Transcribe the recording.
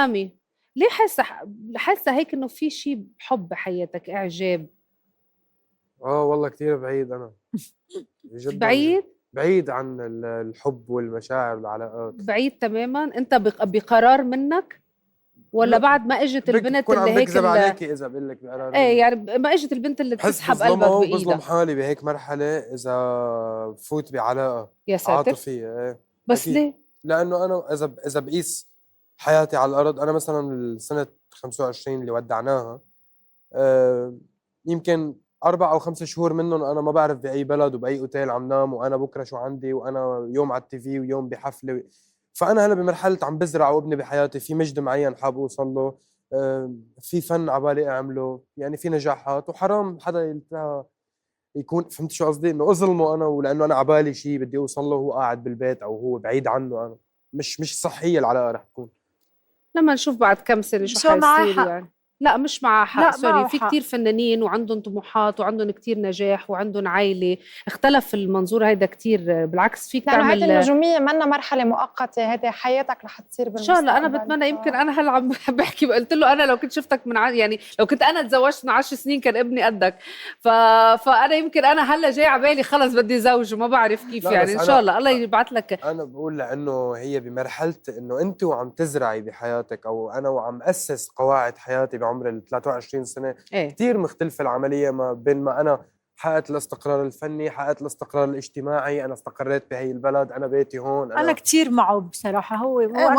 سامي، ليه حاسة هيك إنه في شيء حب بحياتك، إعجاب؟ والله كتير بعيد أنا. جدا بعيد؟ بعيد عن الحب والمشاعر والعلاقات. بعيد تماما. أنت بقرار منك، ولا لا، بعد ما اجت البنت بكون اللي عم هيك بكذب عليكي إذا بقول لك بقرار ايه مني. يعني ما اجت البنت اللي بحس بتسحب قلبك بظلمها وبظلم بايدها؟ حالي بهيك مرحلة إذا فوت بعلاقة يا ساتر. عاطفية. إيه بس أكيد. ليه؟ لأنه أنا إذا بقيس حياتي على الأرض، أنا مثلا سنة 25 اللي ودعناها، آه، يمكن 4 أو 5 شهور منهم أنا ما بعرف بأي بلد وبأي أوتيل عم نام، وأنا بكرة شو عندي، وأنا يوم على التي في ويوم بحفلة. فأنا هلا بمرحلة عم بزرع وابني بحياتي، في مجد معين حاب أوصل له، في فن عبالي أعمله، يعني في نجاحات، وحرام حدا يكون فهمت شو قصدي، إنه أظلمه أنا ولأنه أنا عبالي شيء بدي أوصل له وهو قاعد بالبيت أو هو بعيد عنه. أنا مش صحية العلاقة رح تكون. لما نشوف بعد كم سنة شو شو معاه حيصير حق. يعني. لا مش معها حق، لا سوري، معه في حق. كتير فنانين وعندهم طموحات وعندهم كتير نجاح وعندهم عائلة. اختلف المنظور هيدا كتير، بالعكس فيك لأنه هيدي تعمل. النجومية منا مرحلة مؤقتة، هيدي حياتك رح تصير ان شاء الله. انا بالمستقبل. بتمنى، يمكن انا هلا عم بحكي قلت له انا لو كنت شفتك يعني لو كنت انا تزوجت من 10 سنين كان ابني قدك. فانا يمكن انا هلا جاي على بالي خلص بدي زوج وما بعرف كيف لا يعني. بس ان شاء أنا الله الله يبعث لك. انا بقول لانه هي بمرحله انه انت وعم تزرعي بحياتك، او انا وعم اسس قواعد حياتي بعمر ال 23 سنه. ايه كثير مختلفه العمليه ما بين ما انا حققت الاستقرار الفني، حققت الاستقرار الاجتماعي، انا استقريت بهي البلد، انا بيتي هون، أنا انا كتير معه بصراحة. هو